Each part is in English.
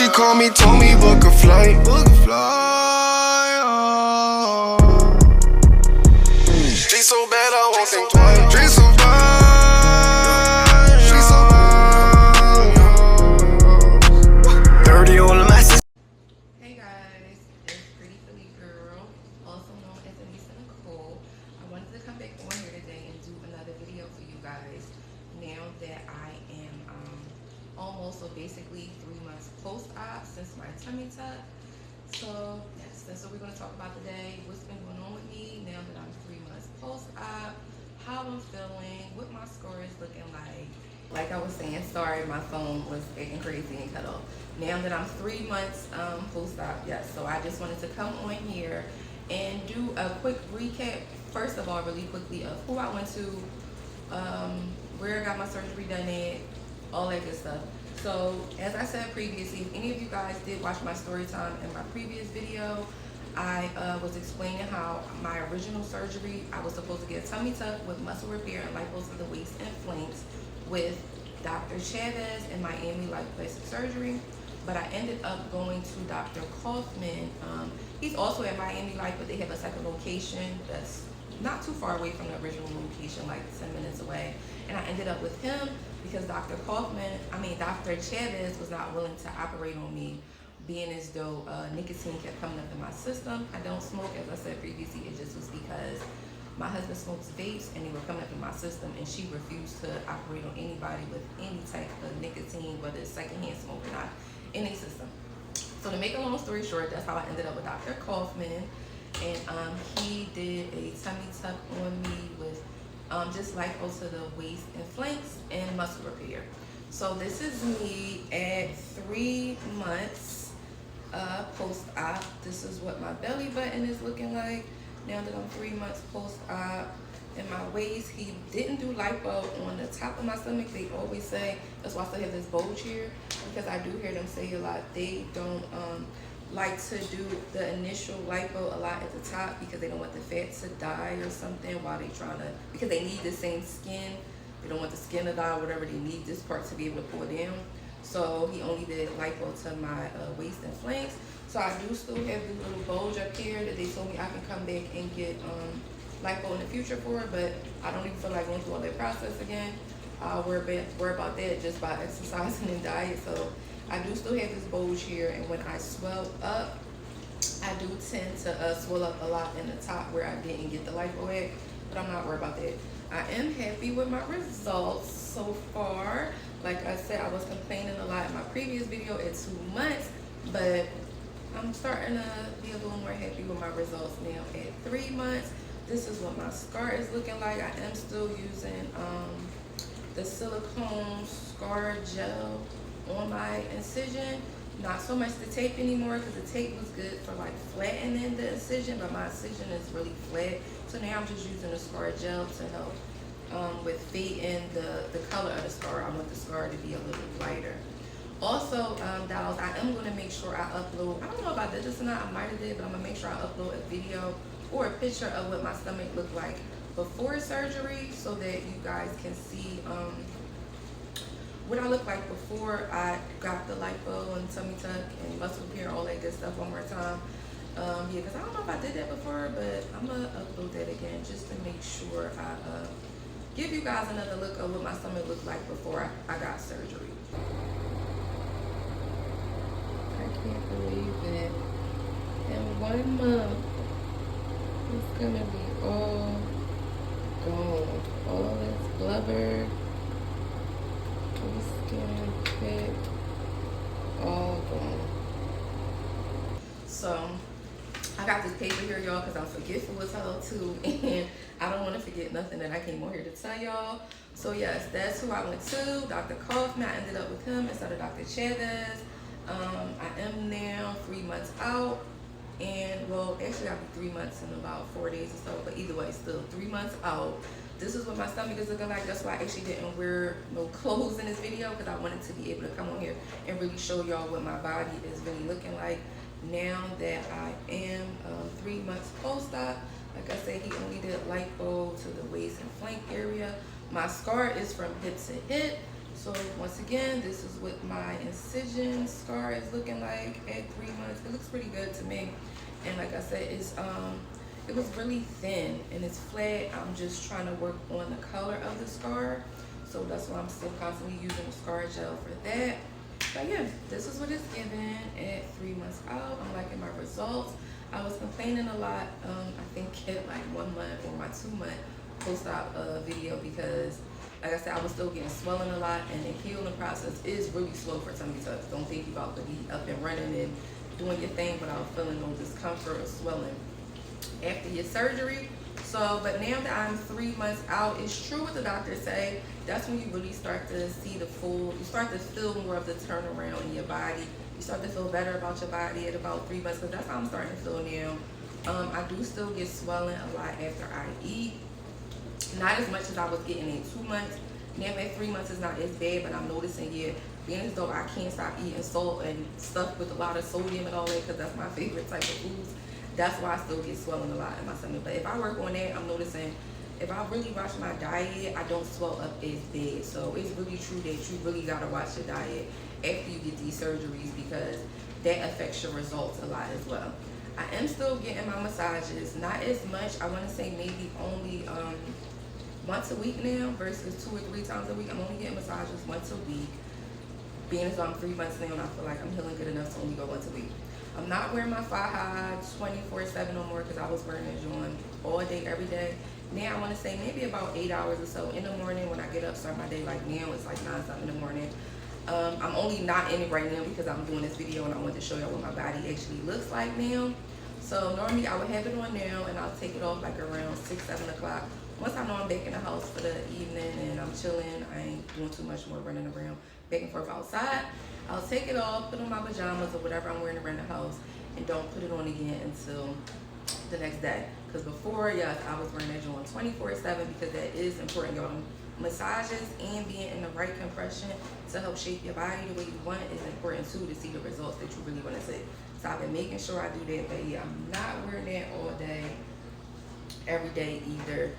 She called me, told me book a flight. Book a flight. Oh. She so bad I won't think twice. She so bad. She so bad. 30 on my sister. Hey guys, it's Pretty Philly Girl, also known as Anissa Nicole. I wanted to come back on here today and do another video for you guys. Now that I am almost, so basically 3 months post-op since my tummy tuck. So yes, that's what we're going to talk about today. What's been going on with me now that I'm 3 months post-op, how I'm feeling, what my score is looking like. Like I was saying, sorry, my phone was acting crazy and cut off. Now that I'm 3 months post-op, yes, so I just wanted to come on here and do a quick recap, first of all, really quickly, of who I went to, where I got my surgery done at, all that good stuff. So as I said previously, if any of you guys did watch my story time in my previous video, I was explaining how my original surgery, I was supposed to get a tummy tuck with muscle repair and lipos of the waist and flanks with Dr. Chavez and Miamilife plastic surgery. But I ended up going to Dr. Kaufman. He's also at Miamilife, but they have a second location that's not too far away from the original location, like 10 minutes away. And I ended up with him because Dr. Chavez was not willing to operate on me, being as though nicotine kept coming up in my system. I don't smoke, as I said previously. It just was because my husband smokes vapes and they were coming up in my system, and she refused to operate on anybody with any type of nicotine, whether it's secondhand smoke or not, in a system. So to make a long story short, that's how I ended up with Dr. Kaufman. And he did a tummy tuck on me with just lipo to the waist and flanks and muscle repair. So this is me at 3 months post-op. This is what my belly button is looking like now that I'm 3 months post-op. And my waist, he didn't do lipo on the top of my stomach. They always say, that's why I still have this bulge here, because I do hear them say a lot, they don't like to do the initial lipo a lot at the top because they don't want the fat to die or something while they trying to, because they need the same skin. They don't want the skin to die or whatever. They need this part to be able to pull down. So he only did lipo to my waist and flanks. So I do still have this little bulge up here that they told me I can come back and get lipo in the future for, but I don't even feel like going through all that process again. I'll worry about that just by exercising and diet. So I do still have this bulge here, and when I swell up, I do tend to swell up a lot in the top where I didn't get the lipo at, but I'm not worried about that. I am happy with my results so far. Like I said, I was complaining a lot in my previous video at 2 months, but I'm starting to be a little more happy with my results now at 3 months. This is what my scar is looking like. I am still using the silicone scar gel on my incision. Not so much the tape anymore, because the tape was good for like flattening the incision, but my incision is really flat. So now I'm just using the scar gel to help with fading the color of the scar. I want the scar to be a little lighter. Also, dolls, I am going to make sure I upload, I don't know if I did this or not, I might have did, but I'm going to make sure I upload a video or a picture of what my stomach looked like before surgery, so that you guys can see what I looked like before I got the lipo and tummy tuck and muscle repair, all that good stuff one more time. Yeah, because I don't know if I did that before, but I'm going to upload that again just to make sure I give you guys another look of what my stomach looked like before I got surgery. I can't believe it. In 1 month, it's going to be all gone. All this blubber, skin, pit, all gone. So I got this paper here, y'all, because I'm forgetful as hell too, and I don't want to forget nothing that I came on here to tell y'all. So yes, that's who I went to, Dr. Kaufman. I ended up with him instead of Dr. Chavez. I am now 3 months out, and well, actually I'll be 3 months in about 4 days or so, but either way, still 3 months out. This is what my stomach is looking like. That's why I actually didn't wear no clothes in this video, because I wanted to be able to come on here and really show y'all what my body is really looking like now that I am 3 months post-op. Like I said, he only did lipo to the waist and flank area. My scar is from hip to hip, So once again, this is what my incision scar is looking like at 3 months. It looks pretty good to me. And like I said, it was really thin and it's flat. I'm just trying to work on the color of the scar. So that's why I'm still constantly using the scar gel for that. But yeah, this is what it's given at 3 months out. I'm liking my results. I was complaining a lot, I think at like 1 month or my 2 month post-op video, because like I said, I was still getting swelling a lot, and the healing process is really slow for tummy tucks. Don't think you're about to be up and running and doing your thing without feeling no discomfort or swelling after your surgery. So, but now that I'm 3 months out, it's true what the doctors say. That's when you really start to see you start to feel more of the turnaround in your body. You start to feel better about your body at about 3 months, because that's how I'm starting to feel now. I do still get swelling a lot after I eat. Not as much as I was getting in 2 months. Now at 3 months is not as bad, but I'm noticing, yeah, being as though I can't stop eating salt and stuff with a lot of sodium and all that, because that's my favorite type of foods. That's why I still get swelling a lot in my stomach. But if I work on that, I'm noticing if I really watch my diet, I don't swell up as bad. So it's really true that you really gotta watch your diet after you get these surgeries, because that affects your results a lot as well. I am still getting my massages, not as much. I want to say maybe only once a week now versus 2 or 3 times a week. I'm only getting massages once a week. Being as though I'm 3 months now and I feel like I'm healing good enough to only go once a week. I'm not wearing my thigh-high 24/7 no more, because I was wearing it on all day, every day. Now I want to say maybe about 8 hours or so in the morning when I get up, start my day. Like now it's like 9 something in the morning. I'm only not in it right now because I'm doing this video and I want to show y'all what my body actually looks like now. So normally I would have it on now and I'll take it off like around 6, 7 o'clock. Once I know I'm back in the house for the evening and I'm chilling, I ain't doing too much more running around back and forth outside, I'll take it off, put on my pajamas or whatever I'm wearing around the house, and don't put it on again until the next day. Because before, yes, I was wearing that joint 24/7, because that is important, y'all. Massages and being in the right compression to help shape your body the way you want is important too, to see the results that you really want to see. So I've been making sure I do that, but yeah, I'm not wearing that all day, every day either.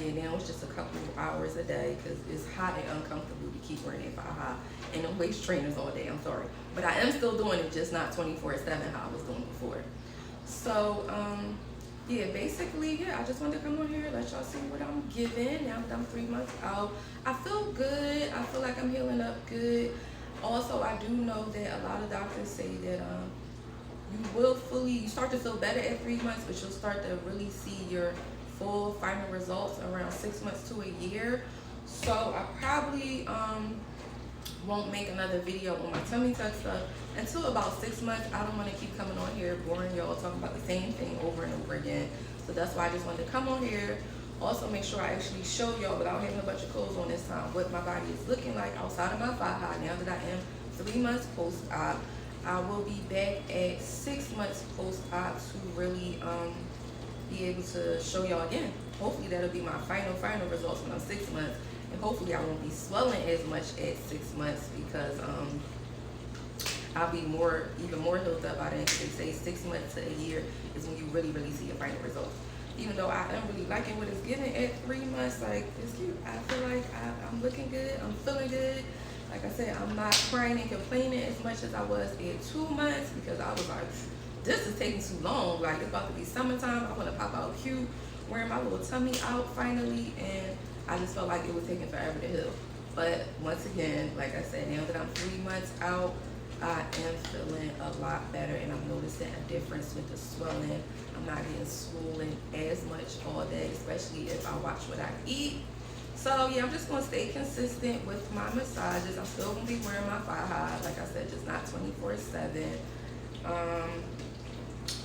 Yeah, now it's just a couple of hours a day, because it's hot and uncomfortable to keep wearing that high and the waist trainers all day. I'm sorry, but I am still doing it, just not 24/7 how I was doing before. So yeah, basically, yeah, I just wanted to come on here, let y'all see what I'm giving now that I'm 3 months out. I feel good. I feel like I'm healing up good. Also, I do know that a lot of doctors say that you start to feel better at 3 months, but you'll start to really see your full final results around 6 months to a year. So I probably won't make another video on my tummy tuck stuff until about 6 months. I don't want to keep coming on here boring y'all talking about the same thing over and over again. So that's why I just wanted to come on here. Also make sure I actually show y'all, without having a bunch of clothes on this time, what my body is looking like outside of my thigh high. Now that I am 3 months post-op, I will be back at 6 months post-op to really be able to show y'all again. Hopefully that'll be my final results when I'm 6 months, and hopefully I won't be swelling as much at 6 months, because I'll be even more healed up by then. They say 6 months to a year is when you really see your final results. Even though I am really liking what it's giving at 3 months, like it's cute. I feel like I'm looking good, I'm feeling good. Like I said, I'm not crying and complaining as much as I was at 2 months, because I was like, this is taking too long. Like, it's about to be summertime. I want to pop out cute, wearing my little tummy out finally, and I just felt like it was taking forever to heal. But once again, like I said, now that I'm 3 months out, I am feeling a lot better, and I'm noticing a difference with the swelling. I'm not getting swollen as much all day, especially if I watch what I eat. So yeah, I'm just gonna stay consistent with my massages. I'm still gonna be wearing my thigh high, like I said, just not 24/7.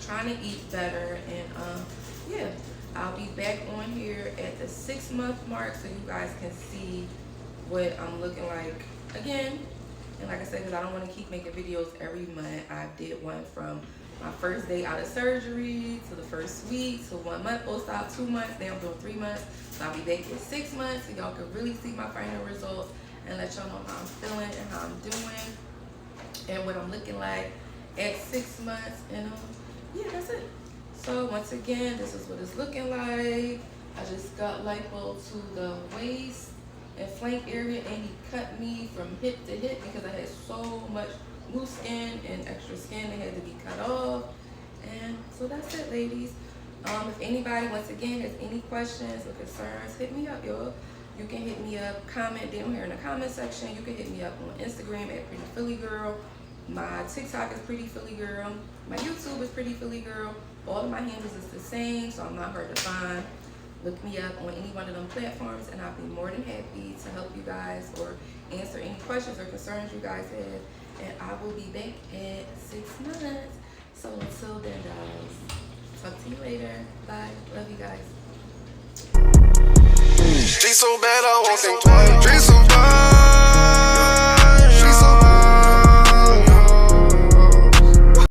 Trying to eat better, and yeah, I'll be back on here at the 6 month mark so you guys can see what I'm looking like again. And like I said, because I don't want to keep making videos every month, I did one from my first day out of surgery to the first week to 1 month post-op, 2 months. Now I'm doing 3 months. So I'll be back in 6 months so y'all can really see my final results and let y'all know how I'm feeling and how I'm doing and what I'm looking like at 6 months. And yeah, that's it. So once again, this is what it's looking like. I just got lipo to the waist and flank area, and he cut me from hip to hip because I had so much loose skin and extra skin that had to be cut off. And so that's it, ladies. If anybody, once again, has any questions or concerns, hit me up, y'all. You can hit me up, comment down here in the comment section. You can hit me up on Instagram at Pretty Philly Girl. My TikTok is Pretty Philly Girl. My YouTube is Pretty Philly Girl. All of my handles is the same, so I'm not hard to find. Look me up on any one of them platforms, and I'll be more than happy to help you guys or answer any questions or concerns you guys have. And I will be back at 6 months. So until then, guys, talk to you later. Bye. Love you guys. She so bad I won't think twice. Drink some wine.